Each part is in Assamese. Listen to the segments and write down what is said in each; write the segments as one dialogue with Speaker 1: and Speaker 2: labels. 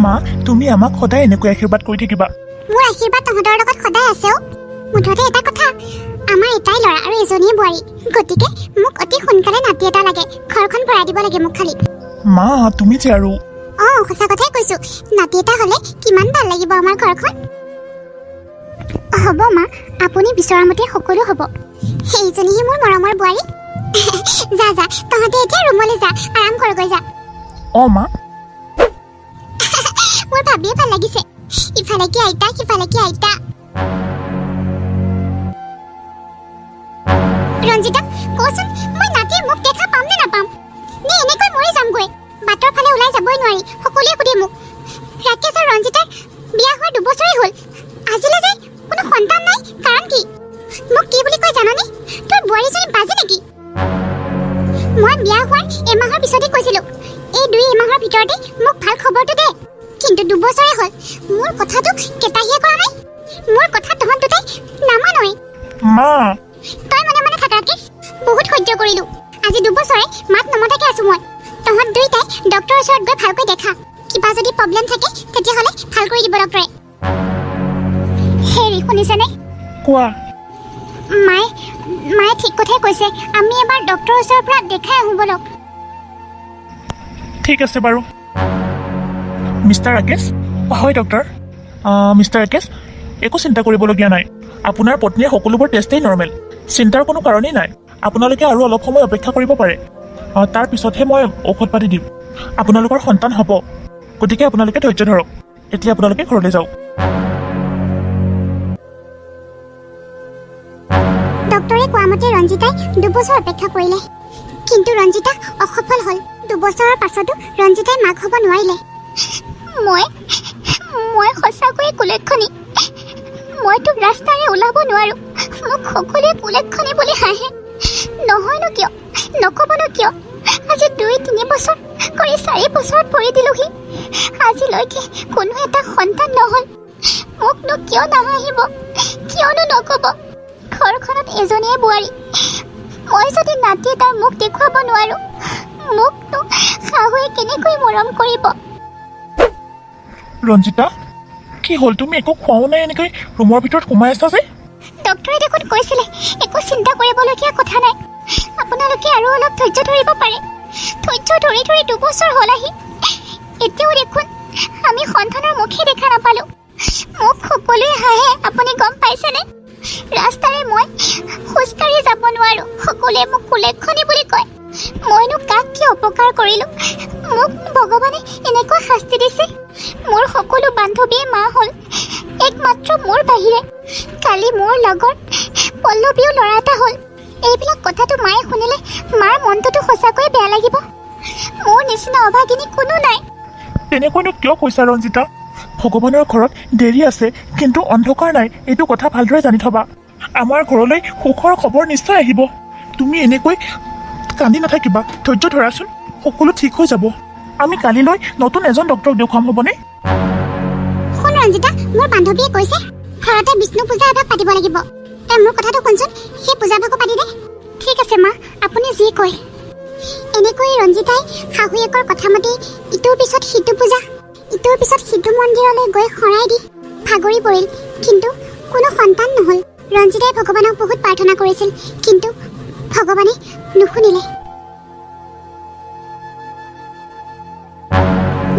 Speaker 1: মা তুমি আমাক সদায় এনেকৈ আশীৰ্বাদ কৰি থাকিবা।
Speaker 2: মোৰ আশীৰ্বাদ তহঁতৰ লগত সদায় আছে। মুঠতে এটা কথা, আমাৰ এটাই ল'ৰা আৰু এজনীয়ে বোৱাৰী, গতিকে মোক অতি সোনকালে নাতি এটা লাগে। ঘৰখন ভৰাই দিব লাগে মোক খালি।
Speaker 1: মা তুমি যে আৰু
Speaker 2: সঁচা কথাই কৈছো, নাতি এটা হ'লে কিমান ভাল লাগিব আমাৰ ঘৰখন। হ'ব মা, আপুনি বিচৰা মতে সকলো হ'ব। সেইজনীহে মোৰ মৰমৰ বোৱাৰী। যা যা, তহঁতে এতিয়া ৰুমলৈ যা, আৰাম কৰগৈ যা।
Speaker 1: মা
Speaker 2: মোৰ ভাবিয়ে ভাল লাগিছে, ইফালে কি আইতা সিফালে কি আইতা। ৰঞ্জিতা কচোন, মই নাতিৰ মুখ দেখা পাম নে নাপাম? নে এনেকৈ মৰি যামগৈ? বাটৰ ফালে ওলাই যাবই নোৱাৰি, সকলোৱে সুধে মোক। ৰাকেশ আৰু ৰঞ্জিতাৰ বিয়া হোৱাৰ 2 বছৰেই হ'ল, আজিলৈ যে কোনো সন্তান নাই। কাৰণ কি? মোক কি বুলি কয় জানানে? তোৰ বোৱাৰীজনী বাজে নেকি? মই বিয়া হোৱাৰ এমাহৰ পিছতে কৈছিলো, এই 2 এমাহৰ ভিতৰতে মোক ভাল খবৰটো দে। কিন্তু 2 বছৰে হ'ল, মোৰ কথাটো কেতাহিয়ে কৰা নাই। মোৰ কথা তহঁত দুটাই নামানই।
Speaker 1: মা
Speaker 2: তই মনে মনে থাক ৰাকেশ, বহুত সহ্য কৰিলো। আজি 2 বছৰে মাত নমতাকে আছো মই। তহঁত দুইটাই ডক্টৰৰ ওচৰত গৈ ভালকৈ দেখা। কিবা যদি প্ৰব্লেম থাকে তেতিয়াহ'লে ভাল কৰি দিব ডক্টৰে। হেৰি শুনিছেনে?
Speaker 1: কোৱা।
Speaker 2: মায়ে ঠিক কথাই কৈছে, আমি এবাৰ ডক্টৰৰ ওচৰৰ পৰা দেখাই আহোঁ বলক।
Speaker 1: ঠিক আছে বাৰু। মিষ্টাৰ ৰাকেশ। হয় ডক্টৰ। মিষ্টাৰ ৰাকেশ, একো চিন্তা কৰিবলগীয়া নাই। আপোনাৰ পত্নীয়ে সকলোবোৰ টেষ্টেই নৰ্মেল, চিন্তাৰ কোনো কাৰণেই নাই। আপোনালোকে আৰু অলপ সময় অপেক্ষা কৰিব পাৰে, তাৰ পিছতহে মই ঔষধ পাতি দিম। আপোনালোকৰ সন্তান হ'ব, গতিকে আপোনালোকে ধৈৰ্য ধৰক। এতিয়া আপোনালোকে ঘৰলৈ যাওক।
Speaker 2: ডক্টৰে কোৱা মতে ৰঞ্জিতাই 2 বছৰ অপেক্ষা কৰিলে, কিন্তু ৰঞ্জিতা অসফল হ'ল। 2 বছৰৰ পাছতো ৰঞ্জিতাই মাক হ'ব নোৱাৰিলে। মই সঁচাকৈয়ে কুলক্ষণী। মই তোক ৰাস্তাৰে ওলাব নোৱাৰো, মোক সকলোৱে কুলক্ষণী বুলি হাঁহে। নহয়নো কিয়, নক'বনো কিয়? আজি 2-3 বছৰ কৰি 4 বছৰত পৰি দিলোহি, আজিলৈকে কোনো এটা সন্তান নহ'ল। মোকনো কিয় নাহাঁহিব, কিয়নো নক'ব? ঘৰখনত এজনীয়ে বোৱাৰী, মই যদি নাতি তাৰ মুখ দেখুৱাব নোৱাৰো, মোকনো শাহুৱে কেনেকৈ মৰম কৰিব?
Speaker 1: ৰঞ্জিতা কি হ'ল? তুমি একো খোৱাও নাই, এনেকৈ ৰুমৰ ভিতৰত সোমাই আছা যে?
Speaker 2: ডক্টৰে দেখোন কৈছিলে একো চিন্তা কৰিবলগীয়া কথা নাই, আপোনালোকে আৰু অলপ ধৈৰ্য ধৰিব পাৰে। ধৈৰ্য ধৰি 2 বছৰ হ'ল আহি, এতিয়াও দেখোন আমি সন্তানৰ মুখে দেখা নাপালো। মোক সকলোৱে হাঁহে, আপুনি গম পাইছেনে? ৰাস্তাৰে মই খোজকাঢ়ি যাব নোৱাৰো, সকলোৱে মোক কুলক্ষণী বুলি কয়। মইনো কাক কি অপকাৰ কৰিলো? মোক ভগৱানে এনেকুৱা শাস্তি দিছে। মোৰ সকলো বান্ধৱীয়ে মা হ'ল, একমাত্ৰ মোৰ বাহিৰে। কালি মোৰ লগৰ পল্লৱীও ল'ৰা এটা হ'ল। এইবিলাক কথাটো মায়ে শুনিলে মাৰ মনটোতো সঁচাকৈয়ে বেয়া লাগিব। মোৰ নিচিনা অভাগিনী কোনো নাই।
Speaker 1: তেনেকৈনো কিয় কৈছা ৰঞ্জিতা? ভগৱানৰ ঘৰত দেৰি আছে, কিন্তু অন্ধকাৰ নাই, এইটো কথা ভালদৰে জানি থবা। আমাৰ ঘৰলৈ সুখৰ খবৰ নিশ্চয় আহিব। তুমি এনেকৈ কান্দি নাথাকিবা, ধৈৰ্য ধৰাচোন, সকলো ঠিক হৈ যাব। আমি কালিলৈ নতুন এজন ডক্টৰক দেখুৱাম, হ'বনে?
Speaker 2: শুন ৰঞ্জিতা, মোৰ বান্ধৱীয়ে কৈছে ঘৰতে বিষ্ণু পূজা এভাগ পাতিব লাগিব। তই মোৰ কথাটো শুনচোন, সেই পূজা ভাগো পাতি দে। ঠিক আছে মা, আপুনি যি কয়। এনেকৈ ৰঞ্জিতাই শাহুৱেকৰ কথা মতে ইটোৰ পিছত সিটো পূজা, ইটোৰ পিছত সিটো মন্দিৰলৈ গৈ শৰাই দি ভাগৰি পৰিল, কিন্তু কোনো সন্তান নহ'ল। ৰঞ্জিতাই ভগৱানক বহুত প্ৰাৰ্থনা কৰিছিল, কিন্তু ভগৱানে নুশুনিলে।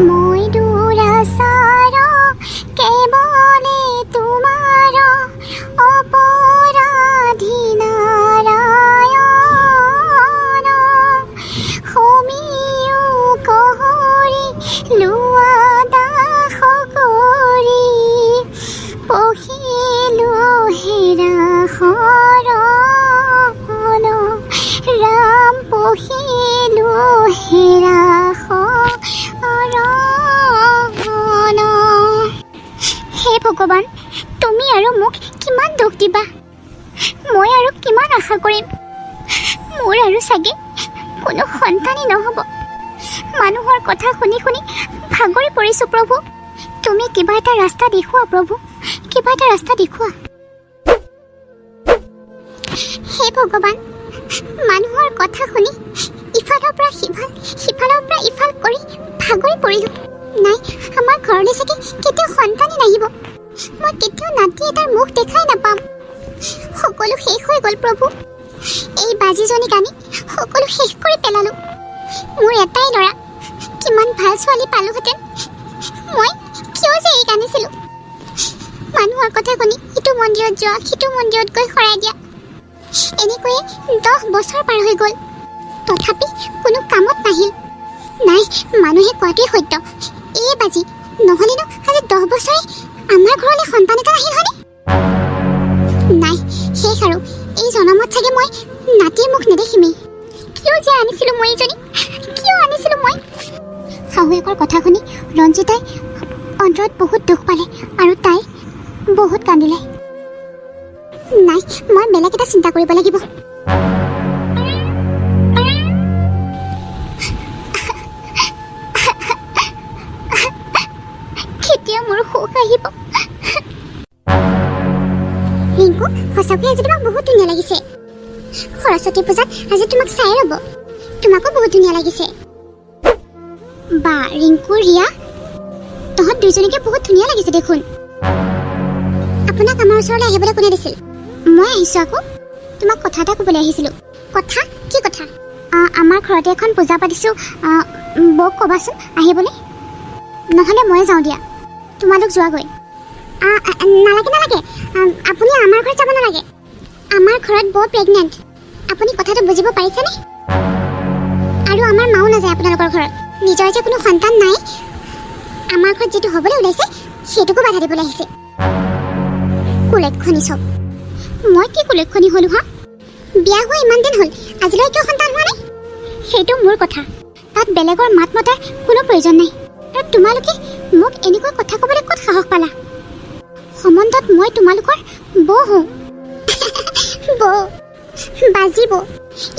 Speaker 2: মই দুৰাচাৰ কেৱলে তোমাৰ অপৰাধী নাৰায়ণ, সমীও কহৰি লোৱা দাস কৰি, পহিলো হেৰা শৰণ, ৰাম পহিলো হেৰা শৰণ। হে ভগৱান, তুমি আৰু মোক কিমান দুখ দিবা? মই আৰু কিমান আশা কৰিম? মোৰ আৰু চাগে কোনো সন্তানেই নহ'ব। মানুহৰ কথা শুনি শুনি ভাগৰি পৰিছো প্ৰভু। তুমি কিবা এটা ৰাস্তা দেখুওৱা প্ৰভু, কিবা এটা ৰাস্তা দেখুওৱা। হে ভগৱান, মানুহৰ কথা শুনি ইফালৰ পৰা সিফাল, সিফালৰ পৰা ইফাল কৰি ভাগৰি পৰিলো। নাই, আমাৰ ঘৰলৈ চাগে কেতিয়াও সন্তানেই নাহিব। মই কেতিয়াও নাতি এটাৰ মুখ দেখাই নাপাম। সকলো শেষ হৈ গ'ল প্ৰভু। এই বাজিজনীক আনি সকলো শেষ কৰি পেলালোঁ। মোৰ এটাই ল'ৰা, কিমান ভাল ছোৱালী পালোহেঁতেন। মই কিয় যে এইক আনিছিলোঁ? মানুহৰ কথা শুনি ইটো মন্দিৰত যোৱা, সিটো মন্দিৰত গৈ শৰাই দিয়া, এনেকৈয়ে 10 বছৰ পাৰ হৈ গ'ল। তথাপি কোনো কামত নাহিল। নাই, মানুহে কোৱাটোৱে সত্য। এই বাজি নহ'লেনো আজি 10 বছৰে আমাৰ ঘৰলৈ সন্তান এটা আহিল হয়নে? নাই, শেষ আৰু। এই জনমত চাগে মই নাতিৰ মুখ নেদেখিমেই। কিয় যে আনিছিলোঁ মই এইজনী? কিয় আনিছিলোঁ মই? শাহুৱেকৰ কথা শুনি ৰঞ্জিতাই অন্তৰত বহুত দুখ পালে আৰু তাই বহুত কান্দিলে। নাই, মই বেলেগ এটা চিন্তা কৰিব লাগিব। কেতিয়া মোৰ সুখ আহিব? ৰিংকু, সঁচাকৈ আজি তোমাক বহুত ধুনীয়া লাগিছে। সৰস্বতী পূজাত আজি তোমাক চাই ৰ'ব। তোমাকো বহুত ধুনীয়া লাগিছে। বা ৰিংকু, ৰিয়া, তহঁত দুইজনীকে বহুত ধুনীয়া লাগিছে দেখোন। আপোনাক আমাৰ ওচৰলৈ আহিবলৈ কোনে দিছিল? মই আহিছোঁ আকৌ। তোমাক কথা এটা ক'বলৈ আহিছিলোঁ। কথা? কি কথা? আমাৰ ঘৰতে এখন পূজা পাতিছোঁ, বৌক ক'বাচোন আহিবলৈ। নহ'লে ময়ে যাওঁ দিয়া। তোমালোক যোৱাগৈ। নালাগে নালাগে, আপুনি আমাৰ ঘৰত যাব নালাগে। আমাৰ ঘৰত বৌ প্ৰেগনেণ্ট। আপুনি কথাটো বুজিব পাৰিছেনে? আৰু আমাৰ মাও নাযায় আপোনালোকৰ ঘৰত। নিজৰ যে কোনো সন্তান নাই, আমাৰ ঘৰত যিটো হ'বলৈ ওলাইছে সেইটোকো বাধা দিবলৈ আহিছে। কুলক্ষণী চব। মই কি কুলক্ষণী হ'লোঁ হা? বিয়া হোৱা ইমান দিন হ'ল, আজিলৈ কিয় সন্তান হোৱা নাই? সেইটো মোৰ কথা। তাত বেলেগৰ মাত মতাৰ কোনো প্ৰয়োজন নাই। আৰু তোমালোকে মোক এনেকুৱা কথা ক'বলৈ ক'ত সাহস পালা? সম্বন্ধত মই তোমালোকৰ বৌ হওঁ। বৌ, বাজি বৌ।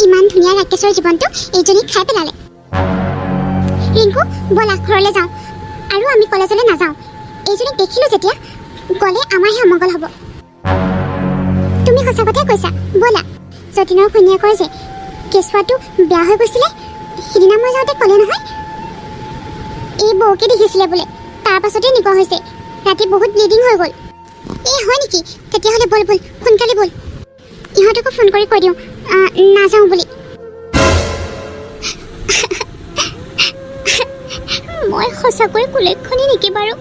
Speaker 2: ইমান ধুনীয়া ৰাকেশৰ জীৱনটো এইজনীক খাই পেলালে। ৰিংকু, ব'লা ঘৰলৈ যাওঁ। আৰু আমি কলেজলৈ নাযাওঁ। এইজনীক দেখিলোঁ যেতিয়া, গ'লে আমাৰহে অমংগল হ'ব। তুমি সঁচা কথাই কৈছা, ব'লা। যতীনৰ ঘৈণীয়েকৰ যে কেঁচুৱাটো বেয়া হৈ গৈছিলে, সিদিনা মই যাওঁতে ক'লে নহয়, এই বৌকে দেখিছিলে বোলে। তাৰ পাছতেই নিগা হৈছে। ৰাতি বহুত ব্লিডিং হৈ গ'ল। এই হয় নেকি? তেতিয়াহ'লে ব'ল ব'ল, সোনকালে ব'ল। ইহঁতকো ফোন কৰি কৈ দিওঁ নাযাওঁ বুলি। মই সঁচাকৈ কুলক্ষণী নেকি বাৰু?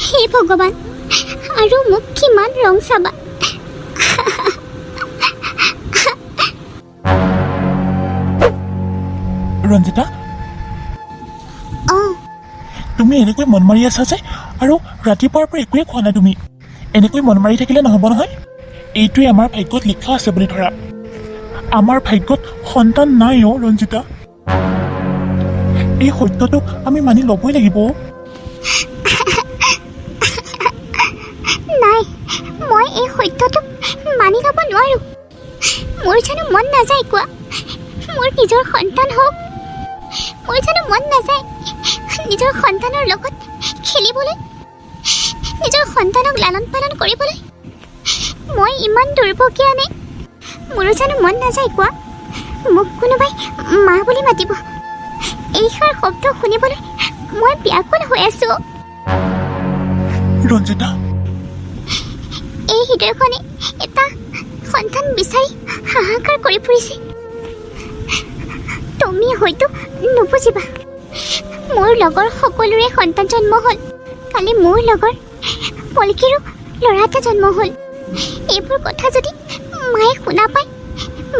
Speaker 2: হে ভগৱান, আৰু মোক কিমান ৰং চাবা।
Speaker 1: ৰঞ্জিতা, তুমি এনেকৈ মন মাৰি আছা যে, আৰু ৰাতিপুৱাৰ পৰা একোৱে খোৱা নাই তুমি। এনেকৈ মন মাৰি থাকিলে নহ'ব নহয়। এইটোৱে আমাৰ ভাগ্যত লিখা আছে বুলি ধৰা। আমাৰ ভাগ্যত সন্তান নাই অ' ৰঞ্জিতা। এই সত্যটো আমি মানি ল'বই লাগিব।
Speaker 2: নাই, মই এই সত্যটো মানি ল'ব নোৱাৰো। মোৰ জানো মন নাযায় কোৱা? মোৰ নিজৰ সন্তান হওক। মোৰ জানো মন নাযায় নিজৰ সন্তানৰ লগত খেলিবলৈ, নিজৰ সন্তানক লালন পালন কৰিবলৈ? মই ইমান দুৰ্ভগীয়া নে? মোৰো জানো মন নাযায় কোৱা? মোক কোনোবাই মা বুলি মাতিব, এইষাৰ শব্দ শুনিবলৈ মই ব্যাকুল হৈ আছো।
Speaker 1: ৰঞ্জিতা,
Speaker 2: এই হৃদয়খনে এটা সন্তান বিচাৰি হাহাকাৰ কৰি ফুৰিছে। তুমি হয়তো নুবুজিবা, মোৰ লগৰ সকলোৰে সন্তান জন্ম হ'ল। কালি মোৰ লগৰ পলকিৰো ল'ৰা এটা জন্ম হ'ল। এইবোৰ কথা যদি মায়ে শুনা পায়,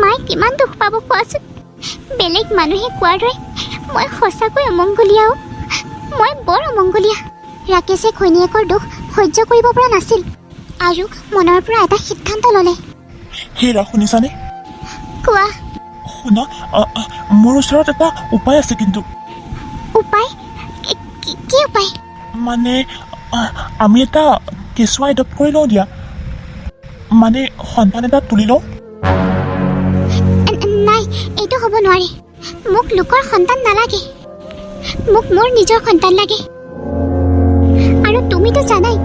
Speaker 2: মায়ে কিমান দুখ পাব কোৱাচোন? বেলেগ মানুহে কোৱাৰ দৰে মই সঁচাকৈ অমংগলীয়া। মই বৰ অমংগলীয়া। ৰাকেশে ঘৈণীয়েকৰ দুখ সহ্য কৰিব পৰা নাছিল আৰু মনৰ পৰা এটা সিদ্ধান্ত ল'লে।
Speaker 1: হেৰা, শুনিছানে?
Speaker 2: কোৱা।
Speaker 1: শুনা, মোৰ ওচৰত এটা উপায় আছে। কিন্তু
Speaker 2: উপায়? কি উপায়?
Speaker 1: মানে আমি এটা কেঁচুৱা এডপ্ট কৰি লওঁ দিয়া। মানে সন্তান এটা তুলি লওঁ।
Speaker 2: নাই, এইটো হ'ব নোৱাৰে। মোক লোকৰ সন্তান নালাগে, মোক মোৰ নিজৰ সন্তান লাগে। আৰু তুমিতো জানাই,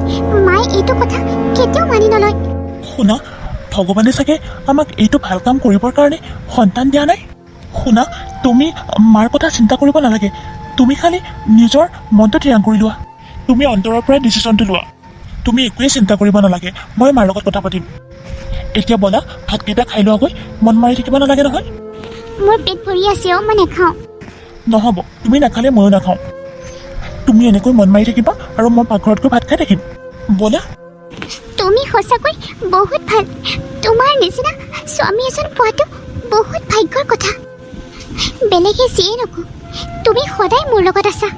Speaker 2: মায়ে এইটো কথা কেতিয়াও মানি নলয়।
Speaker 1: শুনা, ভগৱানে চাগে আমাক এইটো ভাল কাম কৰিবৰ কাৰণে সন্তান দিয়া নাই। শুনা, তুমি মাৰ কথা চিন্তা কৰিব নালাগে। তুমি খালি নিজৰ মনটো থিৰাং কৰি লোৱা। তুমি অন্তৰৰ পৰাই ডিচিশ্যনটো লোৱা। তুমি একোৱেই চিন্তা কৰিব নালাগে, মই মাৰ লগত কথা পাতিম। এতিয়া ব'লা, ভাতকেইটা খাই লোৱাগৈ। মন মাৰি থাকিব নালাগে নহয়।
Speaker 2: মোৰ পেট ভৰি আছে অ', মই নাখাওঁ।
Speaker 1: নহ'ব, তুমি নাখালে ময়ো নাখাওঁ। তুমি এনেকৈ মন মাৰি থাকিবা আৰু মই পাকঘৰত গৈ ভাত খাই থাকিম। ব'লা।
Speaker 2: তুমি সঁচাকৈ বহুত ভাল। তোমাৰ নিচিনা স্বামী এজন পোৱাটো বহুত ভাগ্যৰ কথা। বেলেগে যিয়ে নকওঁ, তুমি সদায় মোৰ লগত আছা।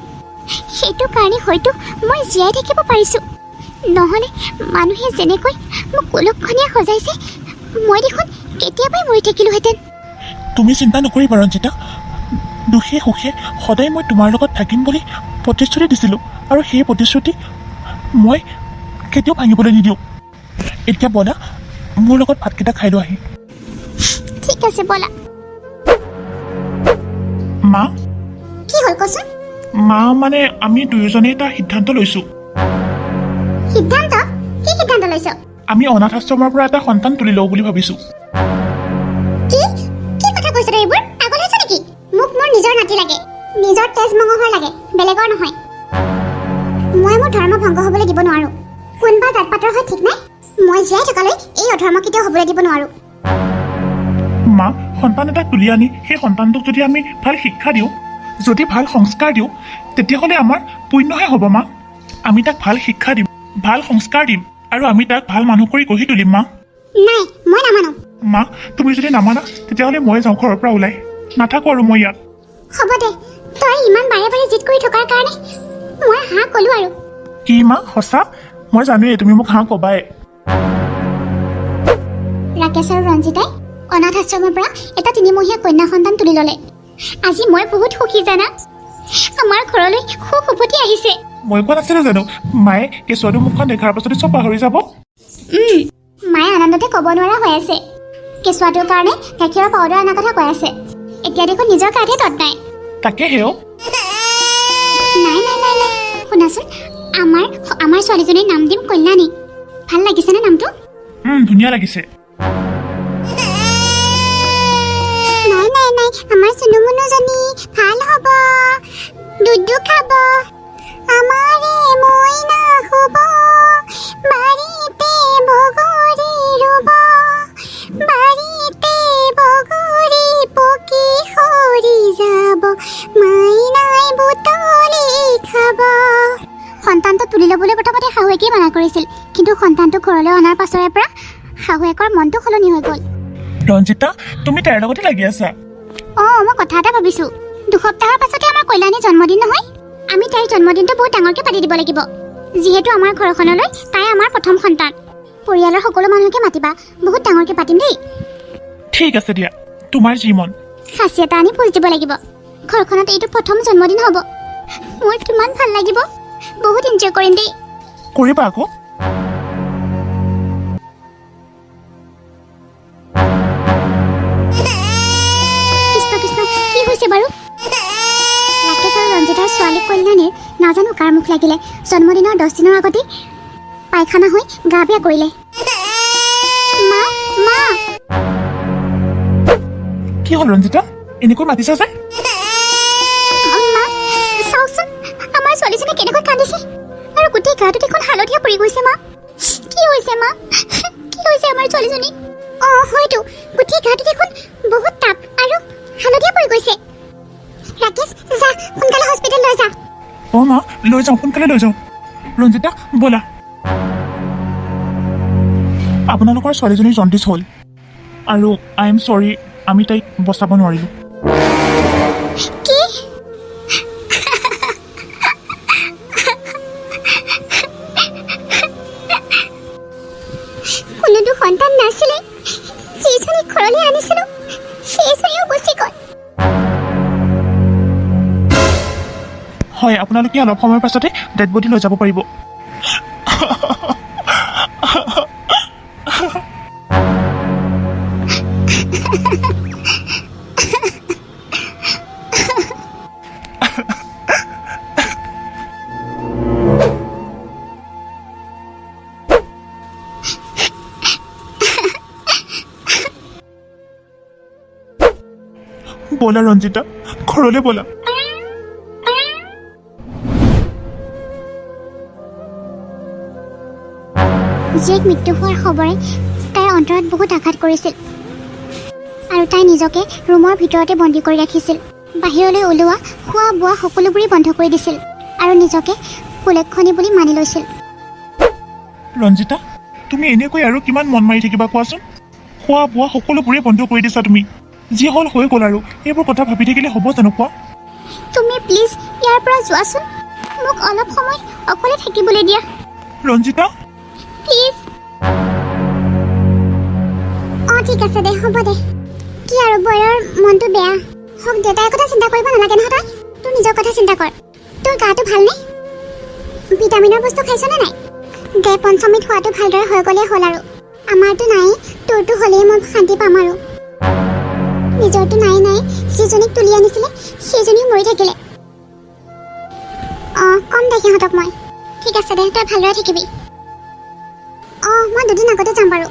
Speaker 2: সেইটো কাৰণে হয়তো মই জীয়াই থাকিব পাৰিছোঁ। নহ'লে মানুহে যেনেকৈ মোক কুলক্ষণীয়া সজাইছে, মই দেখোন কেতিয়াবাই মৰি থাকিলোহেঁতেন।
Speaker 1: তুমি চিন্তা নকৰিবা ৰঞ্জিতা। দুখে সুখে সদায় মই তোমাৰ লগত থাকিম বুলি প্ৰতিশ্ৰুতি দিছিলোঁ, আৰু সেই প্ৰতিশ্ৰুতি মই কেতিয়াও ভাঙিবলৈ নিদিওঁ। এতিয়া ব'লা, মোৰ লগত ভাতকেইটা খাই লোৱাহি।
Speaker 2: ঠিক আছে ব'লা।
Speaker 1: মা,
Speaker 2: কি হ'ল কচোন?
Speaker 1: মা মানে আমি দুয়োজনেই এটা সিদ্ধান্ত লৈছোঁ।
Speaker 2: সিদ্ধান্ত? কি সিদ্ধান্ত লৈছ?
Speaker 1: আমি অনাথ আশ্ৰমৰ পৰা এটা সন্তান তুলি লওঁ বুলি ভাবিছোঁ।
Speaker 2: কি কি কথা কৈছ তই এইবোৰ? পাগল হৈছ নেকি? মোক মোৰ নিজৰ নাতি লাগে, নিজৰ তেজ মঙহৰ লাগে, বেলেগৰ নহয়। মই মোৰ ধৰ্ম ভংগ হ'বলৈ দিব নোৱাৰোঁ। কোনবা জাত পাতৰ হয় ঠিক নাই, মই জীয়াই থকালৈ এই অধৰ্ম কেতিয়াও হ'বলৈ দিব নোৱাৰোঁ।
Speaker 1: মা, সন্তান এটা তুলি আনি সেই সন্তানটোক যদি আমি ভাল শিক্ষা দিওঁ, যদি ভাল সংস্কাৰ দিওঁ, তেতিয়াহ'লে আমাৰ পুণ্যহে হ'ব মা। আমি তাক ভাল শিক্ষা দিম, ভাল সংস্কাৰ দিম, আৰু আমি তাক ভাল মানুহ কৰি গঢ়ি তুলিম মা।
Speaker 2: নাই, মই নামানো।
Speaker 1: মা, তুমি যদি নামানা তেতিয়াহ'লে মই যাওঁ ঘৰৰ পৰা ওলাই। নাথাকোঁ আৰু মই ইয়াত।
Speaker 2: হ'ব দে, তই ইমান বাৰে বাৰে জিদ কৰি থকাৰ কাৰণে মই হাঁ ক'লোঁ আৰু।
Speaker 1: কি মা, সঁচা? মই জানোৱেই তুমি মোক হাঁ ক'বাই।
Speaker 2: ৰাকেশ আৰু ৰঞ্জিতাই অনাথ আশ্ৰমৰ পৰা এটা 3মহীয়া কন্যা সন্তান তুলি ল'লে। আজি মই বহুত সুখী জানা। আমাৰ ঘৰলৈ সুখ উভতি আহিছে।
Speaker 1: মই কোৱা নাছিলোঁ জানো, মায়ে কেঁচুৱাটো মুখখন দেখাৰ পাছতে চব পাহৰি যাব।
Speaker 2: মায়ে আনন্দতে ক'ব নোৱাৰা হৈ আছে। কেঁচুৱাটোৰ কাৰণে গাখীৰৰ পাউডাৰ অনাৰ কথা কৈ আছে। এতিয়া দেখোন নিজৰ গাতহে তত নাই।
Speaker 1: তাকে হেও।
Speaker 2: নাই নাই নাই নাই, শুনাচোন, আমাৰ ছোৱালীজনীৰ নাম দিম কল্যাণী। ভাল লাগিছেনে নামটো?
Speaker 1: ধুনীয়া লাগিছে।
Speaker 2: নাই নাই নাই, আমাৰ চুনুমুনুজনী ভাল হ'ব, দুধু খাব, আমাৰে মইনা হ'ব, বাৰীতে বগৰী ৰুব, বাৰীতে বগৰী পকি সৰি যাব, মাইনাই বুটলি খাব। সন্তানটো তুলি ল'বলৈ প্ৰথমতে শাহুৱেকেই মানা কৰিছিল, কিন্তু সন্তানটো ঘৰলৈ অনাৰ পাছৰে পৰা শাহুৱেকৰ মনটো সলনি হৈ গ'ল।
Speaker 1: ৰঞ্জিতা, তুমি তাইৰ লগতে লাগি আছা?
Speaker 2: মই কথা এটা ভাবিছোঁ। 2 সপ্তাহৰ পাছতে আমাৰ কল্যাণীৰ জন্মদিন নহয়। আমি তাইৰ জন্মদিনটো বহুত ডাঙৰকৈ পাতি দিব লাগিব। যিহেতু আমাৰ ঘৰখনলৈ তাই আমাৰ প্ৰথম সন্তান। পৰিয়ালৰ সকলো মানুহকে মাতিবা, বহুত ডাঙৰকৈ পাতিম দেই।
Speaker 1: ঠিক আছে দিয়া, তোমাৰ যি মন।
Speaker 2: সাঁচি এটা আনি পোজ দিব লাগিব। ঘৰখনত এইটো প্ৰথম জন্মদিন হ'ব। মোৰ কিমান ভাল লাগিব, বহুত এনজয় কৰিম দেই।
Speaker 1: কৰিবা আকৌ।
Speaker 2: কৃষ্ণ কৃষ্ণ, কি হৈছে বাৰু? ৰাকেশ আৰু ৰঞ্জিতাৰ ছোৱালী কল্যাণীৰ নাজানো কাৰ মুখ লাগিলে জন্মদিনৰ 10 দিনৰ আগতেই পায়খানা হৈ গা বেয়া কৰিলে। মা মা,
Speaker 1: কি হ'ল ৰঞ্জিতা, এনেকৈ মাতিছা যে?
Speaker 2: মা চাওকচোন, আমাৰ ছোৱালীজনী কেনেকৈ কান্দিছে, আৰু গোটেই গাটো দেখোন হালধীয়া পৰি গৈছে। মা, কি হৈছে মা? কি হৈছে আমাৰ ছোৱালীজনী? হয়তো গোটেই গাটো দেখোন বহুত তাপ আৰু হালধীয়া পৰি গৈছে। ৰাকেশ, যা সোনকালে হস্পিটেল লৈ যা।
Speaker 1: মা, লৈ যাওঁ, সোনকালে লৈ যাওঁ। ৰঞ্জিতা, ব'লা। আপোনালোকৰ ছোৱালীজনীৰ জণ্ডিছ হ'ল, আৰু আই এম চৰি, আমি তাইক বচাব নোৱাৰিলোঁ।
Speaker 2: কি? কোনোটো সন্তান নাছিলে, যিজনী ঘৰলৈ আনিছিলোঁ সেইজনীও গুচি গ'ল।
Speaker 1: হয়, আপোনালোকে অলপ সময়ৰ পাছতে ডেড বডি লৈ যাব পাৰিব। ব'লা ৰঞ্জিতা, ঘৰলৈ ব'লা।
Speaker 2: জীয়েক মৃত্যু হোৱাৰ খবৰে তাইৰ অন্তৰত বহুত আঘাত কৰিছিল আৰু তাই নিজকে ৰুমৰ ভিতৰতে বন্দী কৰি ৰাখিছিল। বাহিৰলৈ ওলোৱা খোৱা বোৱা সকলোবোৰেই বন্ধ কৰি দিছিল আৰু নিজকে কুলক্ষণী বুলি মানি লৈছিল।
Speaker 1: ৰঞ্জিতা, তুমি এনেকৈ আৰু কিমান মন মাৰি থাকিবা কোৱাচোন? খোৱা বোৱা সকলোবোৰেই বন্ধ কৰি দিছা তুমি। যি হ'ল হৈ গ'ল আৰু এইবোৰ কথা ভাবি থাকিলে হ'ব জানো কোৱা?
Speaker 2: তুমি প্লিজ ইয়াৰ পৰা যোৱাচোন, মোক অলপ সময় অকলে থাকিবলৈ দিয়া
Speaker 1: ৰঞ্জিতা,
Speaker 2: প্লিজ। ঠিক আছে দে, হ'ব দে। কি আৰু বয়ৰ মনটো বেয়া হওক, দেউতাৰ কথা চিন্তা কৰিব নালাগে নহয়। তই তোৰ নিজৰ কথা চিন্তা কৰ। তোৰ গাটো ভালনে? ভিটামিনৰ বস্তু খাইছনে নাই? দে, পঞ্চমীত খোৱাটো ভালদৰে হৈ গ'লেই হ'ল আৰু। আমাৰতো নাই, তোৰতো হ'লেই মই শান্তি পাম আৰু। নিজৰটো নাই, যিজনীক তুলি আনিছিলে সেইজনীও মৰি থাকিলে। কম দে সিহঁতক মই। ঠিক আছে দে, তই ভালদৰে থাকিবি। মই দুদিন আগতে যাম বাৰু।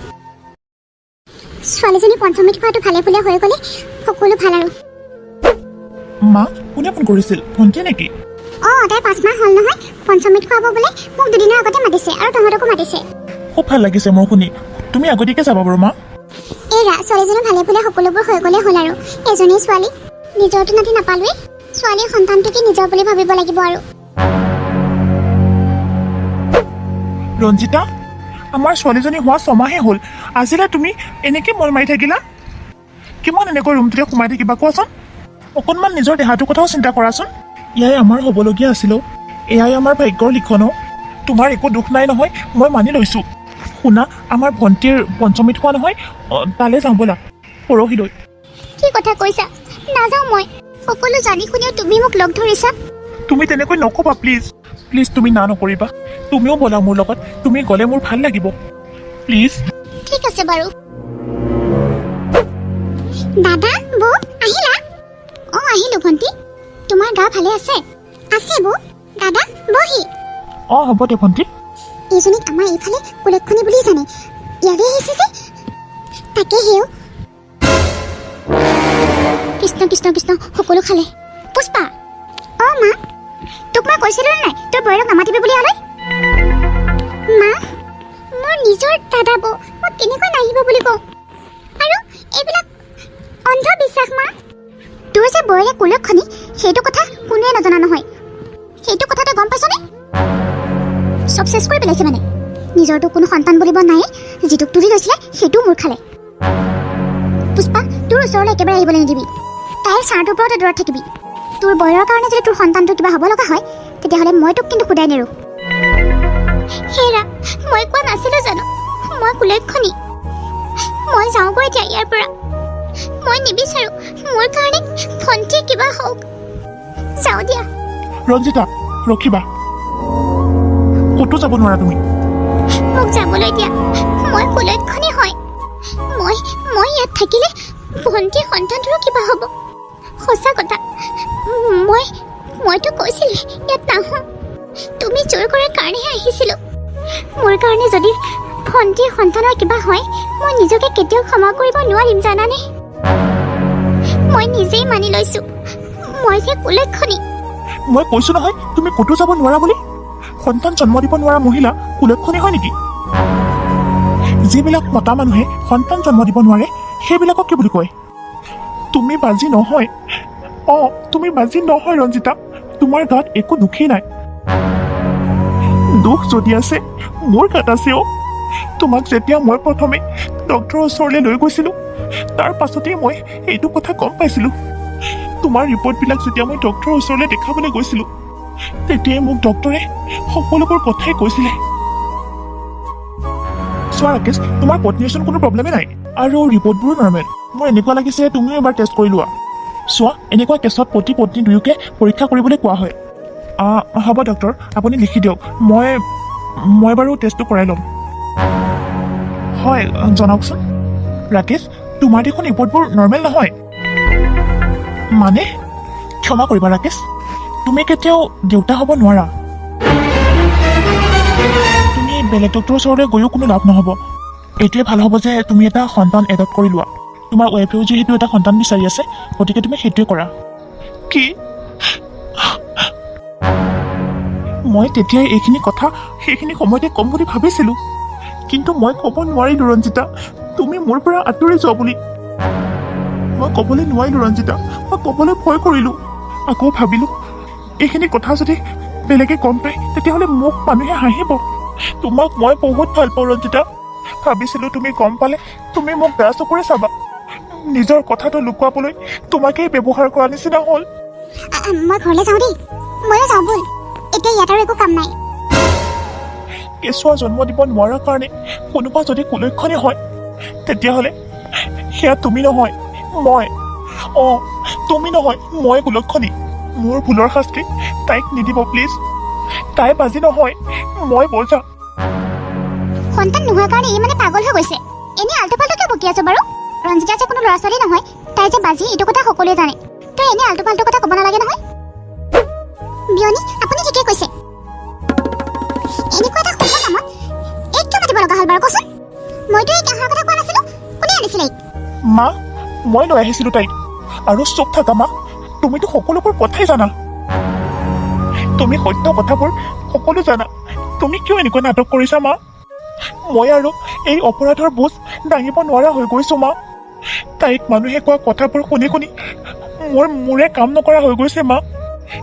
Speaker 2: ছোৱালীজনী পঞ্চমীত খোৱাটো ভালে ফুলে হৈ গ'লে সকলো ভাল আৰু।
Speaker 1: মা, কোনে ফোন কৰিছিল? ভণ্টিয়ে নেকি?
Speaker 2: তাই 5 মাহ হ'ল নহয়। পঞ্চমীত খুৱাব বোলে। মোক দুদিনৰ আগতে মাতিছে আৰু তহঁতকো মাতিছে।
Speaker 1: খুব ভাল লাগিছে মোৰ শুনি। তুমি আগতীয়াকৈ যাবা বাৰু মা।
Speaker 2: এইৰা, ছোৱালীজনী ভালে ফুলে সকলোবোৰ হৈ গ'লে হ'ল আৰু। এজনী ছোৱালী, নিজৰটো নাতি নাপালোৱেই। ছোৱালীৰ সন্তানটোকে নিজৰ বুলি ভাবিব লাগিব আৰু।
Speaker 1: ৰঞ্জিতা, আমাৰ ছোৱালীজনী হোৱা 6 মাহে হ'ল। আজিলৈ তুমি এনেকৈ মন মাৰি থাকিলা? কিমান এনেকৈ ৰুমটোতে সোমাই থাকিবা কোৱাচোন? অকণমান নিজৰ দেহাটোৰ কথাও চিন্তা কৰাচোন। এয়াই আমাৰ হ'বলগীয়া আছিল। এয়াই আমাৰ ভাগ্যৰ লিখন। তোমাৰ একো দুখ নাই নহয়, মই মানি লৈছোঁ। শুনা, আমাৰ ভণ্টিৰ পঞ্চমীত খোৱা নহয়, তালৈ যাওঁ ব'লা পৰহিলৈ।
Speaker 2: কি কথা কৈছা? নাযাওঁ মই। সকলো জানি শুনিও তুমি মোক লগ ধৰিছা।
Speaker 1: তুমি তেনেকৈ নক'বা প্লিজ। প্লিজ তুমি না নকৰিবা। তুমিও ব'লা মোৰ লগত। তুমি গ'লে মোৰ ভাল লাগিব প্লিজ।
Speaker 2: ঠিক আছে বাৰু। দাদা, বৌ, আহিলা? আহিলোঁ ভণ্টি। তোমাৰ গা ভালে আছে? আছে বৌ। দাদা, বহি।
Speaker 1: হ'ব দে ভণ্টি।
Speaker 2: এইজনীক আমাৰ এইফালে কুলক্ষণী বুলি জানে। ইয়ালৈ আহিছে যে তাকে সেও। কৃষ্ণ কৃষ্ণ কৃষ্ণ, সকলো খালে। পুষ্পা, মা, তোক মই কৈছিলোঁ নাই তোৰ বৌৰক নামাতিবি বুলি ইয়ালৈ? মা, মোৰ নিজৰ দাদা বৌ, মই কেনেকৈ নাহিব বুলি কওঁ? আৰু এইবিলাক অন্ধবিশ্বাস। মা, তোৰ যে বৌৰে কুলক্ষণী, সেইটো কথা কোনোৱে নজনা নহয়। সেইটো কথা তই গম পাইছনে? চব চেছ কৰি পেলাইছে মানে। নিজৰতো কোনো সন্তান বুলিব নাই। যিটোক তুলি লৈছিলে সেইটোও মোৰ খালে। পুষ্পা, তোৰ ওচৰলৈ একেবাৰে আহিবলৈ নিদিবি। তাইৰ ছাৰটোৰ পৰাও তই দূৰত থাকিবি। তোৰ বয়ৰ কাৰণে যদি তোৰ সন্তানটোৰ কিবা হ'ব লগা হয়, তেতিয়াহ'লে মই তোক কিন্তু শুদাই নেৰোঁ। হেৰা, মই কোৱা নাছিলোঁ জানো মই কুলক্ষণী? মই যাওঁগৈ এতিয়া ইয়াৰ পৰা। মই নিবিচাৰোঁ মোৰ কাৰণে ভণ্টিৰ কিবা হওক। যাওঁ দিয়া।
Speaker 1: ৰঞ্জিতা, ৰখিবা। ক'তো যাব নোৱাৰা তুমি।
Speaker 2: মোক যাবলৈ দিয়া। মই কুলক্ষণী হয়। মই ইয়াত থাকিলে ভণ্টিৰ সন্তানটোৰো কিবা হ'ব। সঁচা কথা। মইতো কৈছিলোঁ ইয়াত নাহোঁ। তুমি জোৰ কৰাৰ কাৰণেহে আহিছিলোঁ। মোৰ কাৰণে যদি ভণ্টিৰ সন্তানৰ কিবা হয়, মই নিজকে কেতিয়াও ক্ষমা কৰিব নোৱাৰিম জানানে? মই নিজেই মানি লৈছোঁ মই যে কুলক্ষণী।
Speaker 1: মই কৈছোঁ নহয় তুমি ক'তো যাব নোৱাৰা বুলি। সন্তান জন্ম দিব নোৱাৰা মহিলা কুলক্ষণী হয় নেকি? যিবিলাক মতা মানুহে সন্তান জন্ম দিব নোৱাৰে সেইবিলাকক কি বুলি কয়? তুমি বাজি নহয়। তুমি বাজি নহয় ৰঞ্জিতা। তোমাৰ গাত একো দুখেই নাই। দুখ যদি আছে মোৰ গাত আছে। তোমাক যেতিয়া মই প্ৰথমে ডক্টৰৰ ওচৰলৈ লৈ গৈছিলোঁ, তাৰ পাছতেই মই এইটো কথা গম পাইছিলোঁ। তোমাৰ ৰিপৰ্টবিলাক যেতিয়া মই ডক্টৰৰ ওচৰলৈ দেখাবলৈ গৈছিলোঁ, তেতিয়াই মোক ডক্টৰে সকলোবোৰ কথাই কৈছিলে। চোৱা ৰাকেশ, তোমাৰ পত্নীৰচোন কোনো প্ৰব্লেমেই নাই আৰু ৰিপৰ্টবোৰো নৰ্মেল। মোৰ এনেকুৱা লাগিছে তুমিও এবাৰ টেষ্ট কৰি লোৱা। চোৱা, এনেকুৱা কেছত পতি পত্নী দুয়োকে পৰীক্ষা কৰিবলৈ কোৱা হয়। হ'ব ডক্টৰ, আপুনি লিখি দিয়ক। মই বাৰু টেষ্টটো কৰাই ল'ম। হয়, জনাওকচোন। ৰাকেশ, তোমাৰ দেখোন ৰিপৰ্টবোৰ নৰ্মেল নহয়। মানে? ক্ষমা কৰিবা ৰাকেশ, তুমি কেতিয়াও দেউতা হ'ব নোৱাৰা। তুমি বেলেগ ডক্টৰৰ ওচৰলৈ গৈও কোনো লাভ নহ'ব। এইটোৱে ভাল হ'ব যে তুমি এটা সন্তান এডপ্ট কৰি লোৱা। তোমাৰ ৱাইফেও যিহেতু এটা সন্তান বিচাৰি আছে, গতিকে তুমি সেইটোৱে কৰা। কি? মই তেতিয়াই এইখিনি কথা সেইখিনি সময়তে ক'ম বুলি ভাবিছিলোঁ, কিন্তু মই ক'ব নোৱাৰিলোঁ ৰঞ্জিতা, তুমি মোৰ পৰা আঁতৰি যোৱা বুলি। মই ক'বলৈ নোৱাৰিলোঁ ৰঞ্জিতা, মই ক'বলৈ ভয় কৰিলোঁ। আকৌ ভাবিলোঁ এইখিনি কথা যদি বেলেগে গম পায় তেতিয়াহ'লে মোক মানুহে হাঁহিব। তোমাক মই বহুত ভাল পাওঁ ৰঞ্জিতা। ভাবিছিলোঁ তুমি গম পালে তুমি মোক বেয়া চকুৰে চাবা। নিজৰ কথাটো লুকুৱাবলৈ তোমাকেই ব্যৱহাৰ কৰা নিচিনা হ'ল।
Speaker 2: মই ঘৰলৈ যাওঁ দেই, ময়ো যাওঁ ব'ল, এতিয়া ইয়াত আৰু একো কাম নাই।
Speaker 1: কেঁচুৱা জন্ম দিব নোৱাৰাৰ কাৰণে কোনোবা যদি কুলক্ষণী হয় তেতিয়াহ'লে সেয়া তুমি নহয়, মই। অঁ, তুমি নহয়, মই কুলক্ষণী। মোৰ ভুলৰ শাস্তি তাইক নিদিব প্লিজ। তাই বাজি নহয়, মই বজা।
Speaker 2: সন্তান নোহোৱাৰ কাৰণে ই মানে পাগল হৈ গৈছে। এনেই আল্টু ফাল্টু কিয় বকি আছো বাৰু? ৰঞ্জিতা যে কোনো ল'ৰা ছোৱালী নহয়, তাই যে বাজি এইটো কথা সকলোৱে জানে। তই এনেই আল্টু ফাল্টু কথা ক'ব নালাগে নহয়। বিয়নী, আপুনি ঠিকেই কৈছে। এনেকুৱা এটা শুভ কামত এইক কিয় মাতিব লগা হ'ল বাৰু কচোন? মইতো এই কাঁহৰ কথা কোৱা নাছিলো, কোনে আনিছিলে এইক?
Speaker 1: মা, মই লৈ আহিছিলোঁ তাইক। আৰু চুপ থাকা মা, তুমিতো সকলোবোৰ কথাই জানা। তুমি সত্য কথাবোৰ সকলো জানা। তুমি কিয় এনেকুৱা নাটক কৰিছা মা? মই আৰু এই অপৰাধৰ বোজ দাঙিব নোৱাৰা হৈ গৈছোঁ মা। তাইক মানুহে কোৱা কথাবোৰ শুনি শুনি মোৰে কাম নকৰা হৈ গৈছে মা।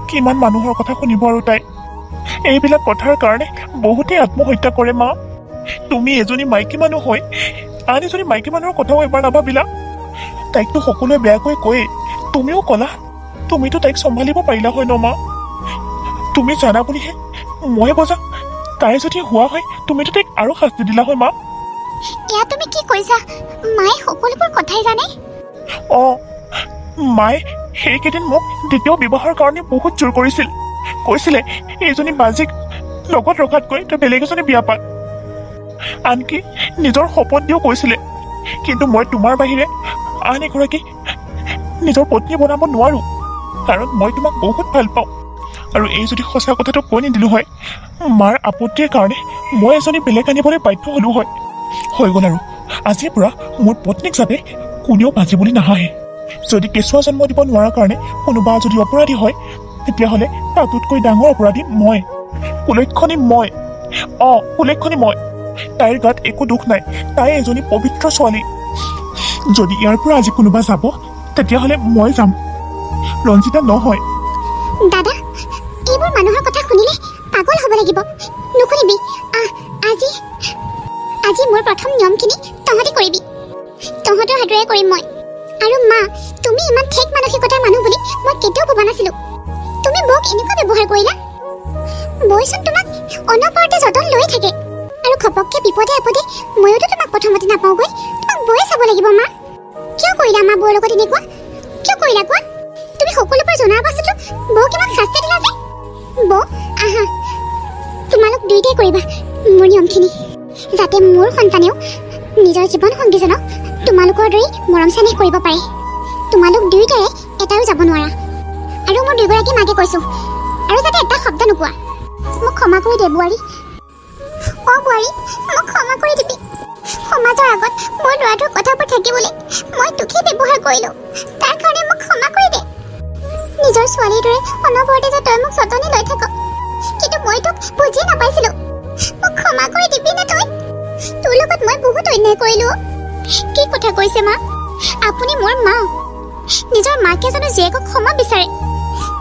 Speaker 1: কিমান মানুহৰ কথা শুনিব আৰু তাই? এইবিলাক কথাৰ কাৰণে বহুতেই আত্মহত্যা কৰে মা। তুমি এজনী মাইকী মানুহ হৈ আন এজনী মাইকী মানুহৰ কথাও এবাৰ নাভাবিলা? তাইকতো সকলোৱে বেয়াকৈ কয়ে, তুমিও ক'লা। তুমিতো তাইক চম্ভালিব পাৰিলা হয় ন মা? তুমি জানা বুলিহে মই বজা। তাই যদি হোৱা হয় তুমিতো তাইক আৰু শাস্তি দিলা হয় মা।
Speaker 2: এয়া তুমি কি কৈছা? মায়ে সকলোবোৰ কথাই জানে?
Speaker 1: অঁ, মায়ে সেইকেইদিন মোক দ্বিতীয় বিবাহৰ কাৰণে বহুত জোৰ কৰিছিল। কৈছিলে এইজনী বাজিক লগত ৰখাতকৈ তই বেলেগ এজনী বিয়া পাত। আনকি নিজৰ শপত দিও কৈছিলে, কিন্তু মই তোমাৰ বাহিৰে আন এগৰাকী নিজৰ পত্নী বনাব নোৱাৰোঁ, কাৰণ মই তোমাক বহুত ভাল পাওঁ। আৰু এই যদি সঁচা কথাটো কৈ নিদিলোঁ হয়, মাৰ আপত্তিৰ কাৰণে মই এজনী বেলেগ আনিবলৈ বাধ্য হ'লোঁ হয়। হৈ গ'ল আৰু আজিৰ পৰা মোৰ পত্নীক যাতে কোনেও বাজি বুলি নাহাঁহে। যদি কেঁচুৱা জন্ম দিব নোৱাৰাৰ কাৰণে কোনোবা যদি অপৰাধী হয়, তেতিয়াহ'লে তাতোতকৈ ডাঙৰ অপৰাধী মই, কুলক্ষণী মই। অঁ, কুলক্ষণী মই। তাইৰ গাত একো দুখ নাই, তাই এজনী পবিত্ৰ ছোৱালী। যদি ইয়াৰ পৰা আজি কোনোবা যাব তেতিয়াহ'লে মই যাম, ৰঞ্জিতা নহয়।
Speaker 2: দাদা, এইবোৰ মানুহৰ কথা শুনিলে পাগল হ'ব লাগিব। নুশুনিবি। আজি মোৰ প্ৰথম নিয়মখিনি তহঁতি কৰিবি। তহঁতৰ হাতেৰে কৰিম মই। আৰু মা, তুমি ইমান ঠেক মানসিকতাৰ মানুহ বুলি মই কেতিয়াও ভবা নাছিলো। তুমি মোক এনেকুৱা ব্যৱহাৰ কৰিলা। বৈচোন তোমাক অনবৰতে যতন লৈ থাকে, আৰু ঘপককে বিপদে আপদে ময়োতো তোমাক প্ৰথমতে নাপাওঁগৈ। তোমাক বয়ে চাব লাগিব মা। কিয় কৰিলা মা বৌৰ লগত এনেকুৱা? কিয় কৰিলা কোৱা? তুমি সকলোবোৰ জনাৰ পাছতো বৌ কিমান শাস্তি দিলা যে? বৌ, আহা, তোমালোক দুয়োটাই কৰিবা মোৰ নিয়মখিনি, যাতে মোৰ সন্তানেও নিজৰ জীৱন সংগীজনক তোমালোকৰ দৰেই মৰম চেনেহ কৰিব পাৰে। তোমালোক দুয়োটাৰে এটাও যাব নোৱাৰা। আৰু মোৰ দুয়োগৰাকী মাকে কৈছোঁ, আৰু যাতে এটা শব্দ নোকোৱা। মোক ক্ষমা কৰি দে বোৱাৰী। অঁ বোৱাৰী, মোক ক্ষমা কৰি দিবি। সমাজৰ আগত মোৰ ল'ৰাটোৰ কথাবোৰ থাকিবলৈ মই তোকেই ব্যৱহাৰ কৰিলোঁ। তাৰ কাৰণে মোক ক্ষমা কৰি দে। নিজৰ ছোৱালীৰ দৰে অনবৰতে যে তই মোক যতনি লৈ থাক, কিন্তু মই তোক বুজি নাপাইছিলোঁ। মোক ক্ষমা কৰি দিবি নে তই? তোৰ লগত মই বহুত অন্যায় কৰিলোঁ। কি কথা কৈছে মা? আপুনি মোৰ মা। নিজৰ মাকে জানো জীয়েকক ক্ষমা বিচাৰে?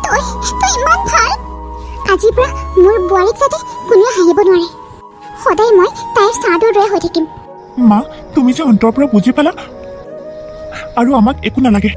Speaker 2: তই ইমান ভাল। আজিৰ পৰা মোৰ বোৱাৰীক যাতে কোনেও হাঁহিব নোৱাৰে। সদায় মই তাইৰ ছাঁটোৰ দৰে হৈ থাকিম।
Speaker 1: মা, তুমি যে অন্তৰ পৰা বুজি পালা, আৰু আমাক একো নালাগে।